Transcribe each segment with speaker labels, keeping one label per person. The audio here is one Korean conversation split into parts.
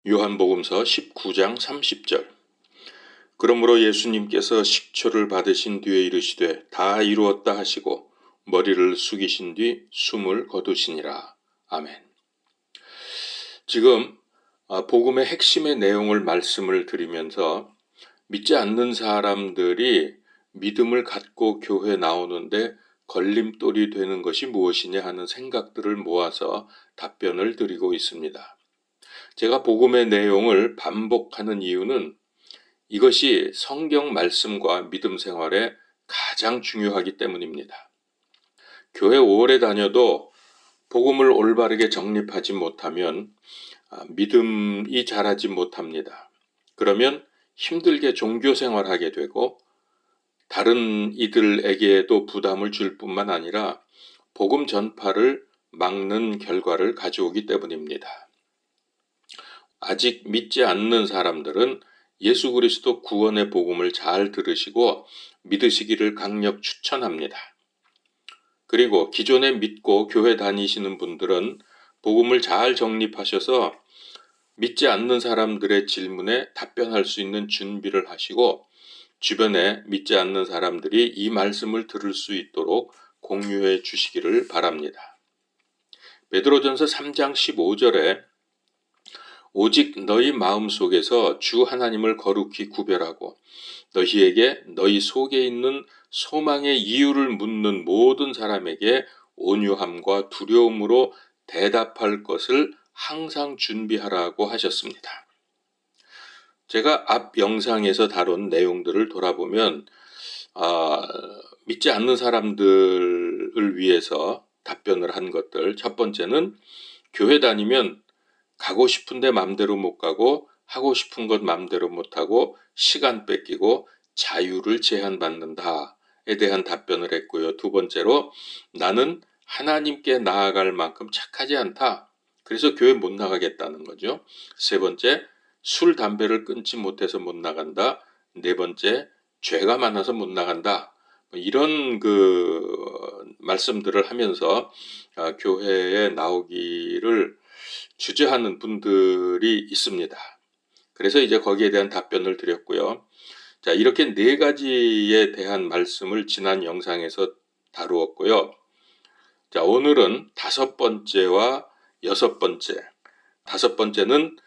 Speaker 1: 요한복음서 19장 30절. 그러므로 예수님께서 식초를 받으신 뒤에 이르시되 다 이루었다 하시고 머리를 숙이신 뒤 숨을 거두시니라. 아멘. 지금 복음의 핵심의 내용을 말씀을 드리면서 믿지 않는 사람들이 믿음을 갖고 교회에 나오는데 걸림돌이 되는 것이 무엇이냐 하는 생각들을 모아서 답변을 드리고 있습니다. 제가 복음의 내용을 반복하는 이유는 이것이 성경 말씀과 믿음 생활에 가장 중요하기 때문입니다. 교회 오래 다녀도 복음을 올바르게 정립하지 못하면 믿음이 자라지 못합니다. 그러면 힘들게 종교 생활하게 되고 다른 이들에게도 부담을 줄 뿐만 아니라 복음 전파를 막는 결과를 가져오기 때문입니다. 아직 믿지 않는 사람들은 예수 그리스도 구원의 복음을 잘 들으시고 믿으시기를 강력 추천합니다. 그리고 기존에 믿고 교회 다니시는 분들은 복음을 잘 정립하셔서 믿지 않는 사람들의 질문에 답변할 수 있는 준비를 하시고 주변에 믿지 않는 사람들이 이 말씀을 들을 수 있도록 공유해 주시기를 바랍니다. 베드로전서 3장 15절에 오직 너희 마음속에서 주 하나님을 거룩히 구별하고 너희에게 너희 속에 있는 소망의 이유를 묻는 모든 사람에게 온유함과 두려움으로 대답할 것을 항상 준비하라고 하셨습니다. 제가 앞 영상에서 다룬 내용들을 돌아보면 믿지 않는 사람들을 위해서 답변을 한 것들, 첫 번째는 교회 다니면 가고 싶은데 맘대로 못 가고 하고 싶은 것 맘대로 못하고 시간 뺏기고 자유를 제한받는다에 대한 답변을 했고요. 두 번째로 나는 하나님께 나아갈 만큼 착하지 않다. 그래서 교회 못 나가겠다는 거죠. 세 번째, 술, 담배를 끊지 못해서 못 나간다. 네 번째, 죄가 많아서 못 나간다. 이런 말씀들을 하면서 교회에 나오기를 주저하는 분들이 있습니다. 그래서 이제 거기에 대한 답변을 드렸고요. 자, 이렇게 네 가지에 대한 말씀을 지난 영상에서 다루었고요. 자, 오늘은 다섯 번째와 여섯 번째. 다섯 번째는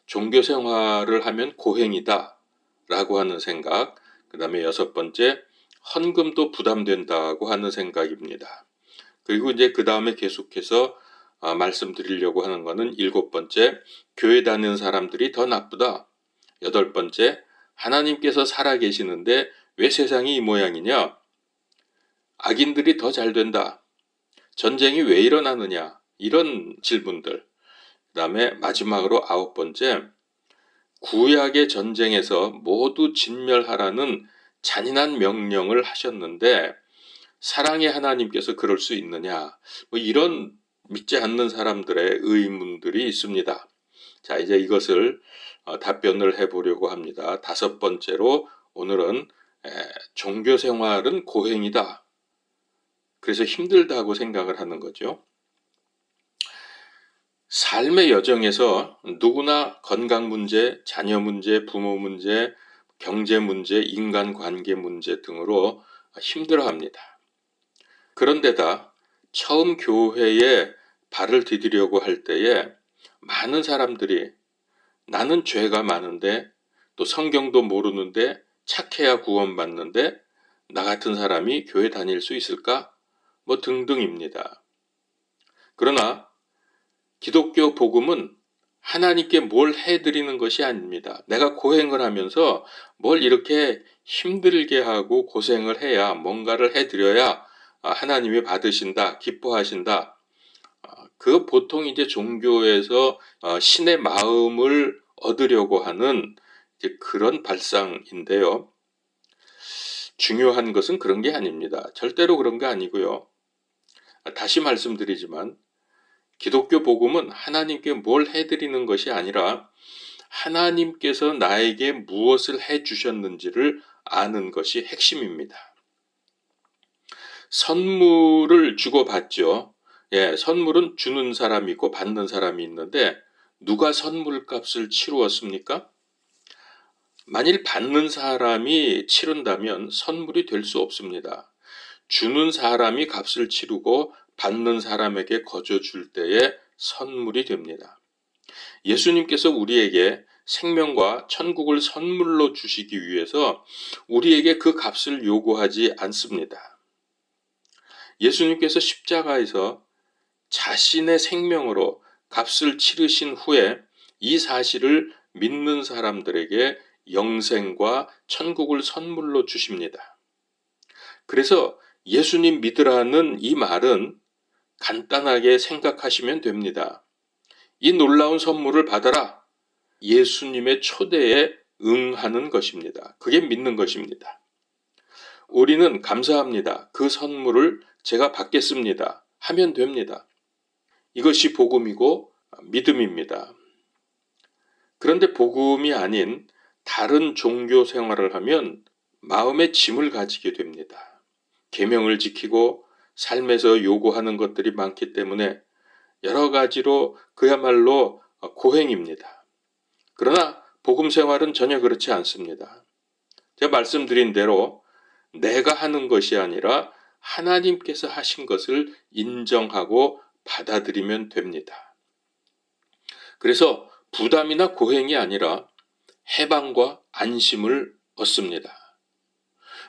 Speaker 1: 종교 생활을 하면 고행이다 라고 하는 생각. 그 다음에 여섯 번째, 헌금도 부담된다고 하는 생각입니다. 그리고 이제 그 다음에 계속해서 말씀드리려고 하는 것은 일곱 번째, 교회 다니는 사람들이 더 나쁘다. 여덟 번째, 하나님께서 살아계시는데 왜 세상이 이 모양이냐? 악인들이 더 잘 된다. 전쟁이 왜 일어나느냐? 이런 질문들. 그 다음에 마지막으로 아홉 번째, 구약의 전쟁에서 모두 진멸하라는 잔인한 명령을 하셨는데 사랑의 하나님께서 그럴 수 있느냐? 이런 믿지 않는 사람들의 의문들이 있습니다. 자, 이제 이것을 답변을 해보려고 합니다. 다섯 번째로 오늘은 종교 생활은 고행이다. 그래서 힘들다고 생각을 하는 거죠. 삶의 여정에서 누구나 건강 문제, 자녀 문제, 부모 문제, 경제 문제, 인간관계 문제 등으로 힘들어합니다. 그런데다 처음 교회에 발을 디디려고 할 때에 많은 사람들이 나는 죄가 많은데 또 성경도 모르는데 착해야 구원받는데 나 같은 사람이 교회 다닐 수 있을까? 등등입니다. 그러나 기독교 복음은 하나님께 뭘 해드리는 것이 아닙니다. 내가 고행을 하면서 뭘 이렇게 힘들게 하고 고생을 해야 뭔가를 해드려야 하나님이 받으신다, 기뻐하신다. 그 보통 이제 종교에서 신의 마음을 얻으려고 하는 이제 그런 발상인데요. 중요한 것은 그런 게 아닙니다. 절대로 그런 게 아니고요. 다시 말씀드리지만 기독교 복음은 하나님께 뭘 해드리는 것이 아니라 하나님께서 나에게 무엇을 해주셨는지를 아는 것이 핵심입니다. 선물을 주고받죠. 선물은 주는 사람이 있고 받는 사람이 있는데 누가 선물값을 치루었습니까? 만일 받는 사람이 치른다면 선물이 될 수 없습니다. 주는 사람이 값을 치르고 받는 사람에게 거저 줄 때에 선물이 됩니다. 예수님께서 우리에게 생명과 천국을 선물로 주시기 위해서 우리에게 그 값을 요구하지 않습니다. 예수님께서 십자가에서 자신의 생명으로 값을 치르신 후에 이 사실을 믿는 사람들에게 영생과 천국을 선물로 주십니다. 그래서 예수님 믿으라는 이 말은 간단하게 생각하시면 됩니다. 이 놀라운 선물을 받아라. 예수님의 초대에 응하는 것입니다. 그게 믿는 것입니다. 우리는 감사합니다. 그 선물을 제가 받겠습니다. 하면 됩니다. 이것이 복음이고 믿음입니다. 그런데 복음이 아닌 다른 종교 생활을 하면 마음의 짐을 가지게 됩니다. 계명을 지키고 삶에서 요구하는 것들이 많기 때문에 여러 가지로 그야말로 고행입니다. 그러나 복음 생활은 전혀 그렇지 않습니다. 제가 말씀드린 대로 내가 하는 것이 아니라 하나님께서 하신 것을 인정하고 받아들이면 됩니다. 그래서 부담이나 고행이 아니라 해방과 안심을 얻습니다.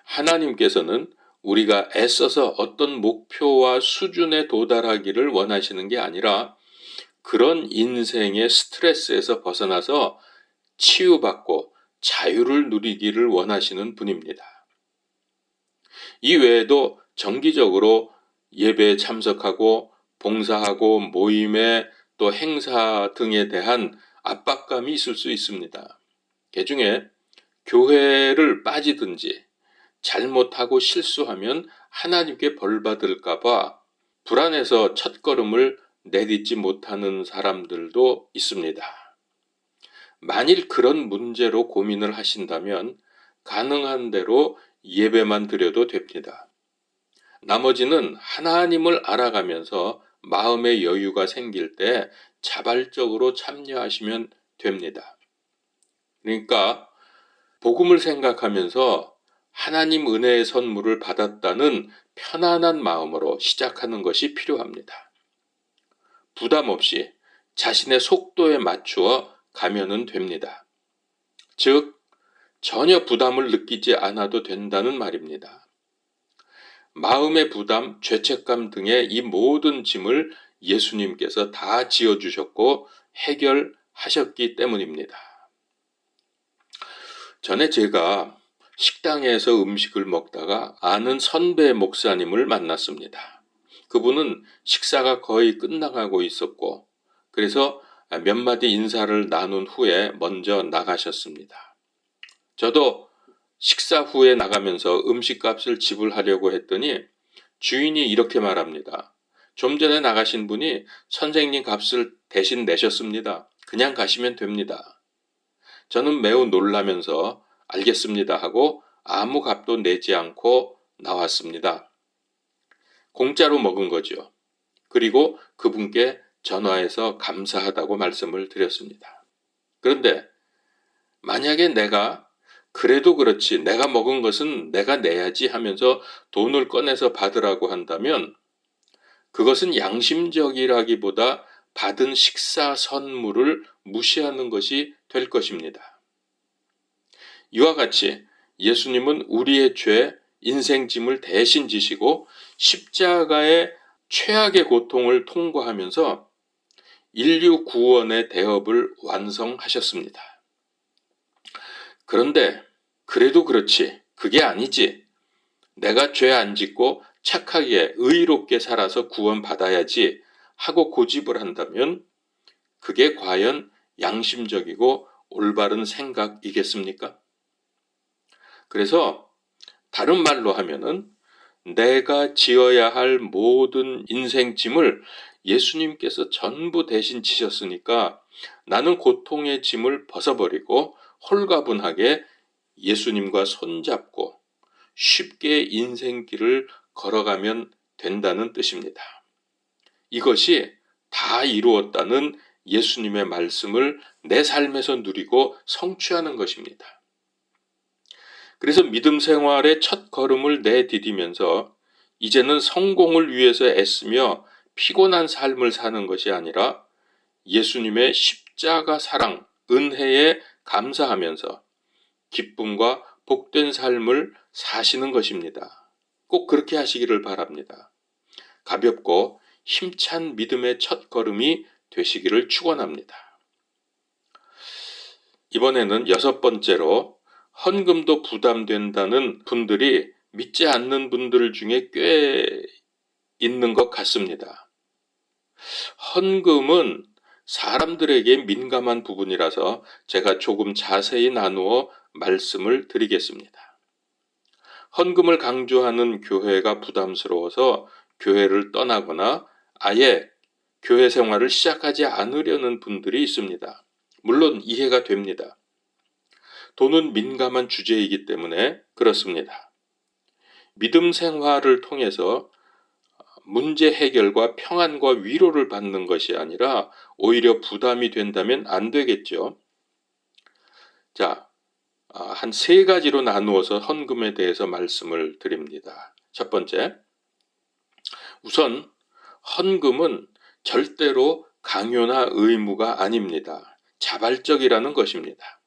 Speaker 1: 하나님께서는 우리가 애써서 어떤 목표와 수준에 도달하기를 원하시는 게 아니라 그런 인생의 스트레스에서 벗어나서 치유받고 자유를 누리기를 원하시는 분입니다. 이 외에도 정기적으로 예배에 참석하고 봉사하고 모임에 또 행사 등에 대한 압박감이 있을 수 있습니다. 그중에 교회를 빠지든지 잘못하고 실수하면 하나님께 벌 받을까 봐 불안해서 첫걸음을 내딛지 못하는 사람들도 있습니다. 만일 그런 문제로 고민을 하신다면 가능한 대로 예배만 드려도 됩니다. 나머지는 하나님을 알아가면서 마음의 여유가 생길 때 자발적으로 참여하시면 됩니다. 그러니까 복음을 생각하면서 하나님 은혜의 선물을 받았다는 편안한 마음으로 시작하는 것이 필요합니다. 부담 없이 자신의 속도에 맞추어 가면은 됩니다. 즉, 전혀 부담을 느끼지 않아도 된다는 말입니다. 마음의 부담, 죄책감 등의 이 모든 짐을 예수님께서 다 지어주셨고 해결하셨기 때문입니다. 전에 제가 식당에서 음식을 먹다가 아는 선배 목사님을 만났습니다. 그분은 식사가 거의 끝나가고 있었고 그래서 몇 마디 인사를 나눈 후에 먼저 나가셨습니다. 저도 식사 후에 나가면서 음식값을 지불하려고 했더니 주인이 이렇게 말합니다. 좀 전에 나가신 분이 선생님 값을 대신 내셨습니다. 그냥 가시면 됩니다. 저는 매우 놀라면서 알겠습니다 하고 아무 값도 내지 않고 나왔습니다. 공짜로 먹은 거죠. 그리고 그분께 전화해서 감사하다고 말씀을 드렸습니다. 그런데 만약에 내가 그래도 그렇지 내가 먹은 것은 내가 내야지 하면서 돈을 꺼내서 받으라고 한다면 그것은 양심적이라기보다 받은 식사 선물을 무시하는 것이 될 것입니다. 이와 같이 예수님은 우리의 죄, 인생짐을 대신 지시고 십자가의 최악의 고통을 통과하면서 인류 구원의 대업을 완성하셨습니다. 그런데 그래도 그렇지, 그게 아니지. 내가 죄 안 짓고 착하게 의롭게 살아서 구원받아야지 하고 고집을 한다면 그게 과연 양심적이고 올바른 생각이겠습니까? 그래서 다른 말로 하면은 내가 지어야 할 모든 인생 짐을 예수님께서 전부 대신 지셨으니까 나는 고통의 짐을 벗어버리고 홀가분하게 예수님과 손잡고 쉽게 인생길을 걸어가면 된다는 뜻입니다. 이것이 다 이루었다는 예수님의 말씀을 내 삶에서 누리고 성취하는 것입니다. 그래서 믿음 생활의 첫 걸음을 내디디면서 이제는 성공을 위해서 애쓰며 피곤한 삶을 사는 것이 아니라 예수님의 십자가 사랑, 은혜에 감사하면서 기쁨과 복된 삶을 사시는 것입니다. 꼭 그렇게 하시기를 바랍니다. 가볍고 힘찬 믿음의 첫 걸음이 되시기를 축원합니다. 이번에는 6번째로 헌금도 부담된다는 분들이 믿지 않는 분들 중에 꽤 있는 것 같습니다. 헌금은 사람들에게 민감한 부분이라서 제가 조금 자세히 나누어 말씀을 드리겠습니다. 헌금을 강조하는 교회가 부담스러워서 교회를 떠나거나 아예 교회 생활을 시작하지 않으려는 분들이 있습니다. 물론 이해가 됩니다. 돈은 민감한 주제이기 때문에 그렇습니다. 믿음 생활을 통해서 문제 해결과 평안과 위로를 받는 것이 아니라 오히려 부담이 된다면 안 되겠죠. 자, 한 3가지로 나누어서 헌금에 대해서 말씀을 드립니다. 첫 번째, 우선 헌금은 절대로 강요나 의무가 아닙니다. 자발적이라는 것입니다.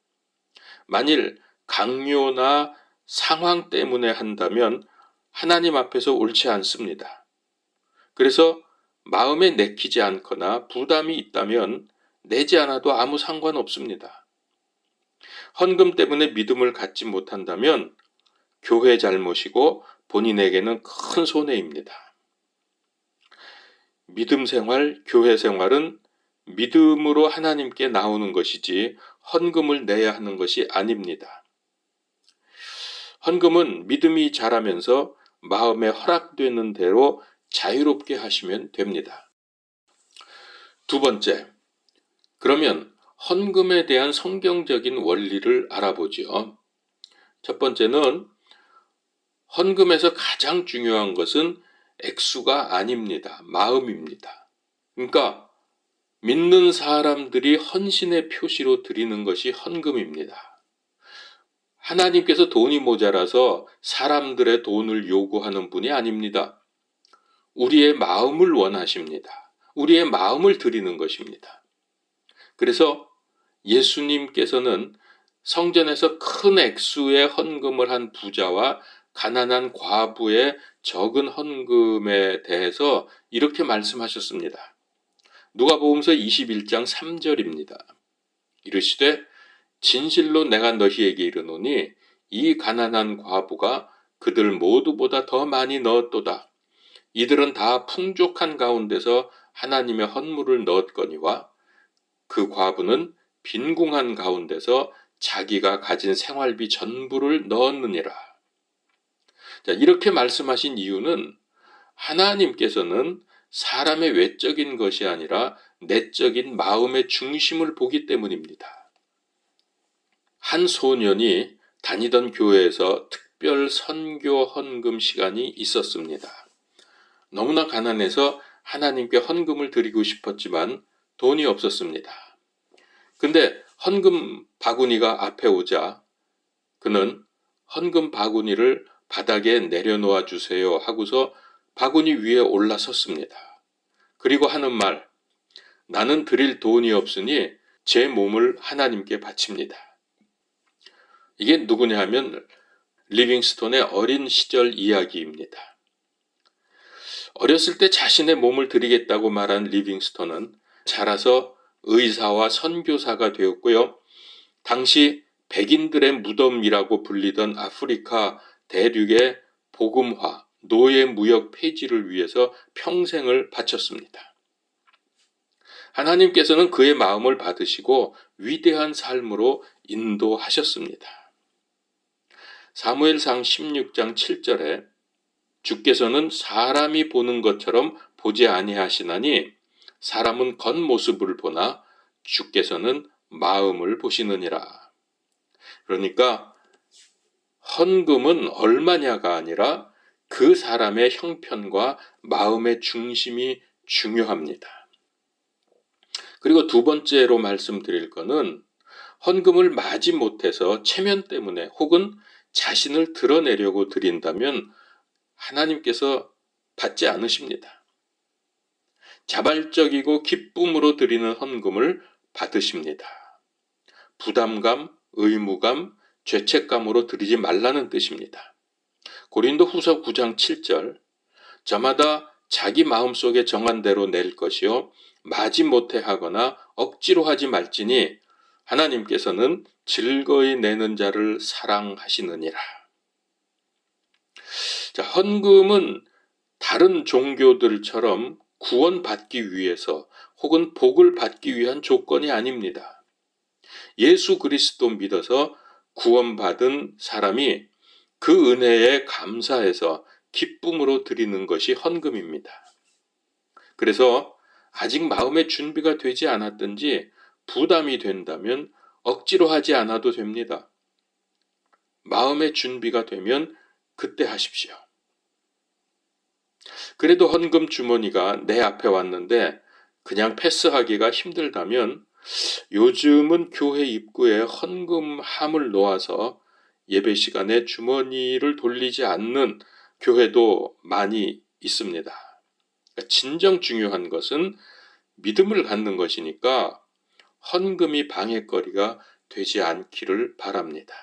Speaker 1: 만일 강요나 상황 때문에 한다면 하나님 앞에서 옳지 않습니다. 그래서 마음에 내키지 않거나 부담이 있다면 내지 않아도 아무 상관없습니다. 헌금 때문에 믿음을 갖지 못한다면 교회 잘못이고 본인에게는 큰 손해입니다. 믿음 생활, 교회 생활은 믿음으로 하나님께 나오는 것이지 헌금을 내야 하는 것이 아닙니다. 헌금은 믿음이 자라면서 마음에 허락되는 대로 자유롭게 하시면 됩니다. 두 번째, 그러면 헌금에 대한 성경적인 원리를 알아보죠. 첫 번째는 헌금에서 가장 중요한 것은 액수가 아닙니다. 마음입니다. 그러니까 믿는 사람들이 헌신의 표시로 드리는 것이 헌금입니다. 하나님께서 돈이 모자라서 사람들의 돈을 요구하는 분이 아닙니다. 우리의 마음을 원하십니다. 우리의 마음을 드리는 것입니다. 그래서 예수님께서는 성전에서 큰 액수의 헌금을 한 부자와 가난한 과부의 적은 헌금에 대해서 이렇게 말씀하셨습니다. 누가복음서 21장 3절입니다. 이르시되 진실로 내가 너희에게 이르노니 이 가난한 과부가 그들 모두보다 더 많이 넣었도다. 이들은 다 풍족한 가운데서 하나님의 헌물을 넣었거니와 그 과부는 빈궁한 가운데서 자기가 가진 생활비 전부를 넣었느니라. 자, 이렇게 말씀하신 이유는 하나님께서는 사람의 외적인 것이 아니라 내적인 마음의 중심을 보기 때문입니다. 한 소년이 다니던 교회에서 특별 선교 헌금 시간이 있었습니다. 너무나 가난해서 하나님께 헌금을 드리고 싶었지만 돈이 없었습니다. 근데 헌금 바구니가 앞에 오자 그는 헌금 바구니를 바닥에 내려놓아 주세요 하고서 바구니 위에 올라섰습니다. 그리고 하는 말, 나는 드릴 돈이 없으니 제 몸을 하나님께 바칩니다. 이게 누구냐 하면 리빙스톤의 어린 시절 이야기입니다. 어렸을 때 자신의 몸을 드리겠다고 말한 리빙스톤은 자라서 의사와 선교사가 되었고요. 당시 백인들의 무덤이라고 불리던 아프리카 대륙의 복음화, 노예 무역 폐지를 위해서 평생을 바쳤습니다. 하나님께서는 그의 마음을 받으시고 위대한 삶으로 인도하셨습니다. 사무엘상 16장 7절에 주께서는 사람이 보는 것처럼 보지 아니하시나니 사람은 겉모습을 보나 주께서는 마음을 보시느니라. 그러니까 헌금은 얼마냐가 아니라 그 사람의 형편과 마음의 중심이 중요합니다. 그리고 두 번째로 말씀드릴 거는 헌금을 마지 못해서 체면 때문에 혹은 자신을 드러내려고 드린다면 하나님께서 받지 않으십니다. 자발적이고 기쁨으로 드리는 헌금을 받으십니다. 부담감, 의무감, 죄책감으로 드리지 말라는 뜻입니다. 고린도후서 9장 7절 저마다 자기 마음속에 정한 대로 낼 것이요 마지 못해 하거나 억지로 하지 말지니 하나님께서는 즐거이 내는 자를 사랑하시느니라. 자, 헌금은 다른 종교들처럼 구원받기 위해서 혹은 복을 받기 위한 조건이 아닙니다. 예수 그리스도 믿어서 구원받은 사람이 그 은혜에 감사해서 기쁨으로 드리는 것이 헌금입니다. 그래서 아직 마음의 준비가 되지 않았든지 부담이 된다면 억지로 하지 않아도 됩니다. 마음의 준비가 되면 그때 하십시오. 그래도 헌금 주머니가 내 앞에 왔는데 그냥 패스하기가 힘들다면 요즘은 교회 입구에 헌금함을 놓아서 예배 시간에 주머니를 돌리지 않는 교회도 많이 있습니다. 진정 중요한 것은 믿음을 갖는 것이니까 헌금이 방해거리가 되지 않기를 바랍니다.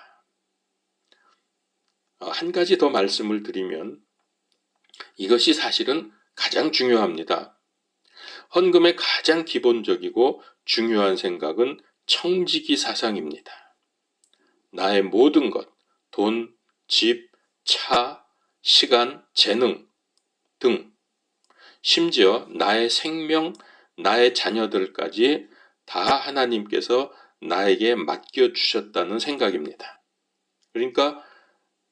Speaker 1: 한 가지 더 말씀을 드리면 이것이 사실은 가장 중요합니다. 헌금의 가장 기본적이고 중요한 생각은 청지기 사상입니다. 나의 모든 것, 돈, 집, 차, 시간, 재능 등 심지어 나의 생명, 나의 자녀들까지 다 하나님께서 나에게 맡겨주셨다는 생각입니다. 그러니까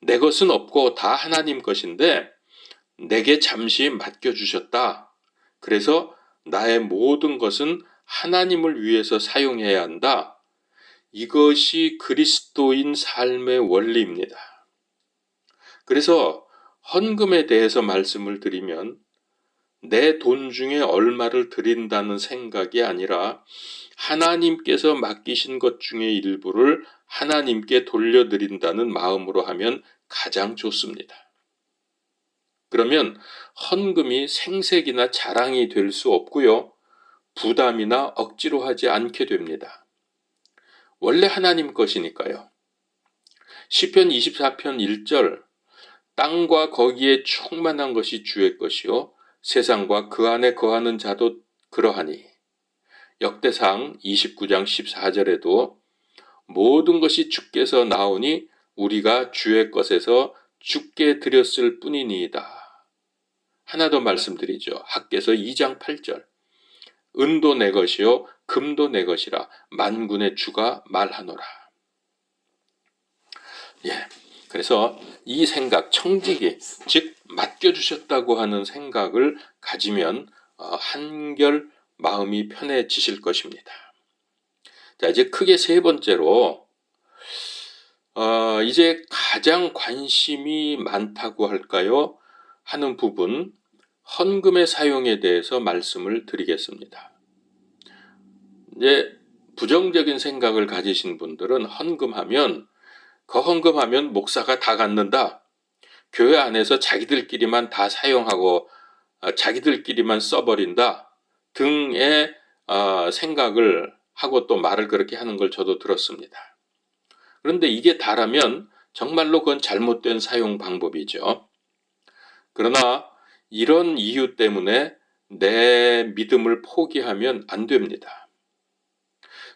Speaker 1: 내 것은 없고 다 하나님 것인데 내게 잠시 맡겨주셨다. 그래서 나의 모든 것은 하나님을 위해서 사용해야 한다. 이것이 그리스도인 삶의 원리입니다. 그래서 헌금에 대해서 말씀을 드리면 내 돈 중에 얼마를 드린다는 생각이 아니라 하나님께서 맡기신 것 중에 일부를 하나님께 돌려드린다는 마음으로 하면 가장 좋습니다. 그러면 헌금이 생색이나 자랑이 될 수 없고요. 부담이나 억지로 하지 않게 됩니다. 원래 하나님 것이니까요. 시편 24편 1절 땅과 거기에 충만한 것이 주의 것이요 세상과 그 안에 거하는 자도 그러하니 역대상 29장 14절에도 모든 것이 주께서 나오니 우리가 주의 것에서 주께 드렸을 뿐이니이다. 하나 더 말씀드리죠. 학개서 2장 8절 은도 내 것이요 금도 내 것이라 만군의 주가 말하노라. 그래서 이 생각, 청지기, 즉 맡겨주셨다고 하는 생각을 가지면 한결 마음이 편해지실 것입니다. 자, 이제 크게 세 번째로 이제 가장 관심이 많다고 할까요? 하는 부분, 헌금의 사용에 대해서 말씀을 드리겠습니다. 이제 부정적인 생각을 가지신 분들은 헌금하면 목사가 다 갖는다. 교회 안에서 자기들끼리만 다 사용하고 자기들끼리만 써버린다 등의 생각을 하고 또 말을 그렇게 하는 걸 저도 들었습니다. 그런데 이게 다라면 정말로 그건 잘못된 사용 방법이죠. 그러나 이런 이유 때문에 내 믿음을 포기하면 안 됩니다.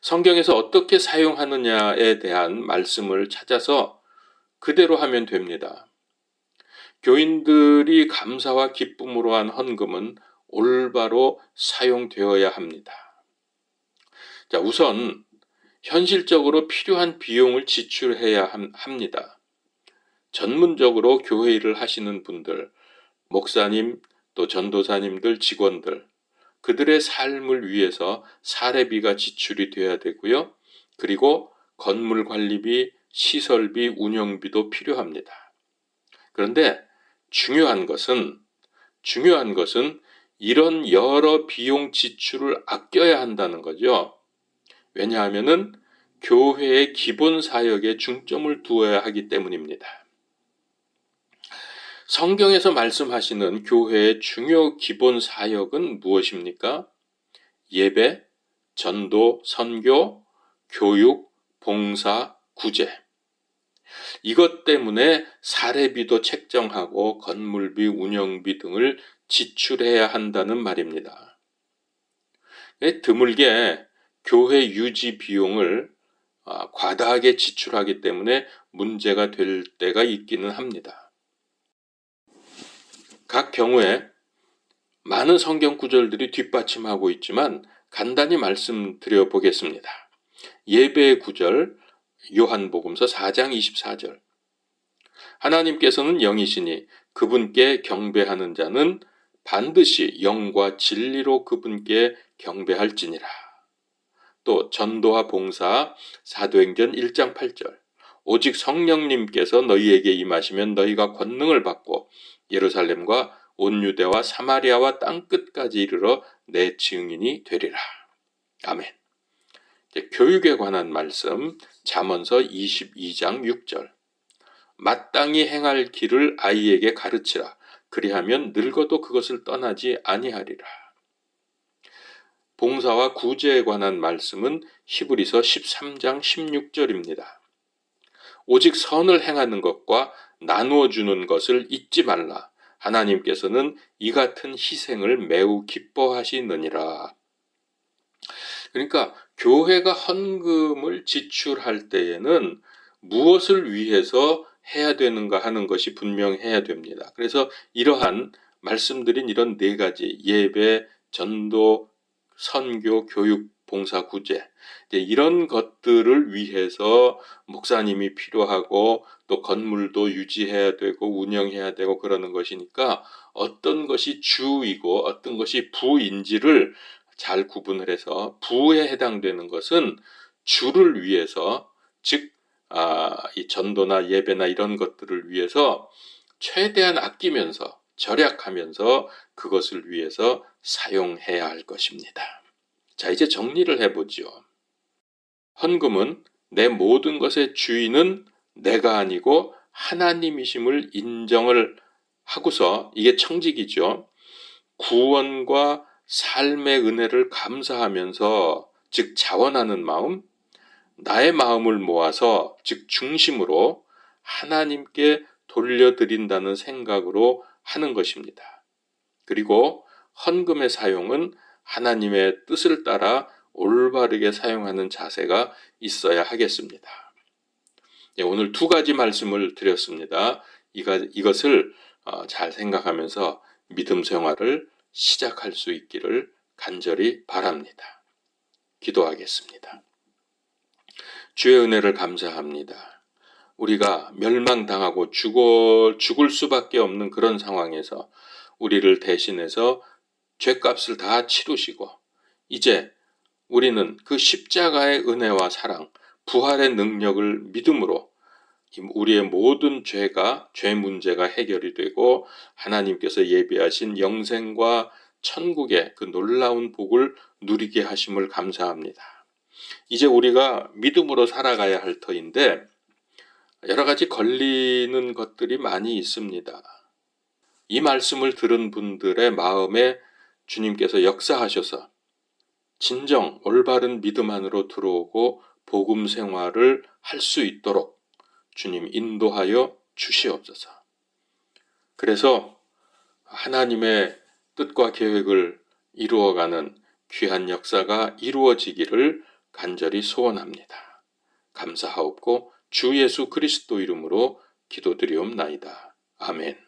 Speaker 1: 성경에서 어떻게 사용하느냐에 대한 말씀을 찾아서 그대로 하면 됩니다. 교인들이 감사와 기쁨으로 한 헌금은 올바로 사용되어야 합니다. 자, 우선 현실적으로 필요한 비용을 지출해야 합니다. 전문적으로 교회 일을 하시는 분들, 목사님, 또 전도사님들, 직원들, 그들의 삶을 위해서 사례비가 지출이 돼야 되고요. 그리고 건물 관리비, 시설비, 운영비도 필요합니다. 그런데 중요한 것은 이런 여러 비용 지출을 아껴야 한다는 거죠. 왜냐하면은 교회의 기본 사역에 중점을 두어야 하기 때문입니다. 성경에서 말씀하시는 교회의 중요 기본 사역은 무엇입니까? 예배, 전도, 선교, 교육, 봉사, 구제. 이것 때문에 사례비도 책정하고 건물비, 운영비 등을 지출해야 한다는 말입니다. 드물게 교회 유지 비용을 과다하게 지출하기 때문에 문제가 될 때가 있기는 합니다. 각 경우에 많은 성경 구절들이 뒷받침하고 있지만 간단히 말씀드려 보겠습니다. 예배의 구절, 요한복음서 4장 24절. 하나님께서는 영이시니 그분께 경배하는 자는 반드시 영과 진리로 그분께 경배할지니라. 또 전도와 봉사, 사도행전 1장 8절. 오직 성령님께서 너희에게 임하시면 너희가 권능을 받고 예루살렘과 온 유대와 사마리아와 땅끝까지 이르러 내 증인이 되리라. 아멘. 교육에 관한 말씀, 잠언서 22장 6절. 마땅히 행할 길을 아이에게 가르치라. 그리하면 늙어도 그것을 떠나지 아니하리라. 봉사와 구제에 관한 말씀은 히브리서 13장 16절입니다. 오직 선을 행하는 것과 나누어 주는 것을 잊지 말라. 하나님께서는 이 같은 희생을 매우 기뻐하시느니라. 그러니까 교회가 헌금을 지출할 때에는 무엇을 위해서 해야 되는가 하는 것이 분명해야 됩니다. 그래서 이러한 말씀드린 이런 네 가지, 예배, 전도, 선교, 교육, 봉사, 구제, 이런 것들을 위해서 목사님이 필요하고 또 건물도 유지해야 되고 운영해야 되고 그러는 것이니까 어떤 것이 주이고 어떤 것이 부인지를 잘 구분을 해서 부에 해당되는 것은 주를 위해서, 즉 이 전도나 예배나 이런 것들을 위해서 최대한 아끼면서 절약하면서 그것을 위해서 사용해야 할 것입니다. 자, 이제 정리를 해보죠. 헌금은 내 모든 것의 주인은 내가 아니고 하나님이심을 인정을 하고서, 이게 청직이죠. 구원과 삶의 은혜를 감사하면서, 즉 자원하는 마음, 나의 마음을 모아서, 즉 중심으로 하나님께 돌려드린다는 생각으로 하는 것입니다. 그리고 헌금의 사용은 하나님의 뜻을 따라 올바르게 사용하는 자세가 있어야 하겠습니다. 오늘 두 가지 말씀을 드렸습니다. 이것을 잘 생각하면서 믿음 생활을 시작할 수 있기를 간절히 바랍니다. 기도하겠습니다. 주의 은혜를 감사합니다. 우리가 멸망당하고 죽을 수밖에 없는 그런 상황에서 우리를 대신해서 죄값을 다 치르시고 이제 우리는 그 십자가의 은혜와 사랑, 부활의 능력을 믿음으로 우리의 모든 죄 문제가 해결이 되고 하나님께서 예비하신 영생과 천국의 그 놀라운 복을 누리게 하심을 감사합니다. 이제 우리가 믿음으로 살아가야 할 터인데 여러 가지 걸리는 것들이 많이 있습니다. 이 말씀을 들은 분들의 마음에 주님께서 역사하셔서 진정 올바른 믿음 안으로 들어오고 복음 생활을 할 수 있도록 주님 인도하여 주시옵소서. 그래서 하나님의 뜻과 계획을 이루어가는 귀한 역사가 이루어지기를 간절히 소원합니다. 감사하옵고 주 예수 그리스도 이름으로 기도드리옵나이다. 아멘.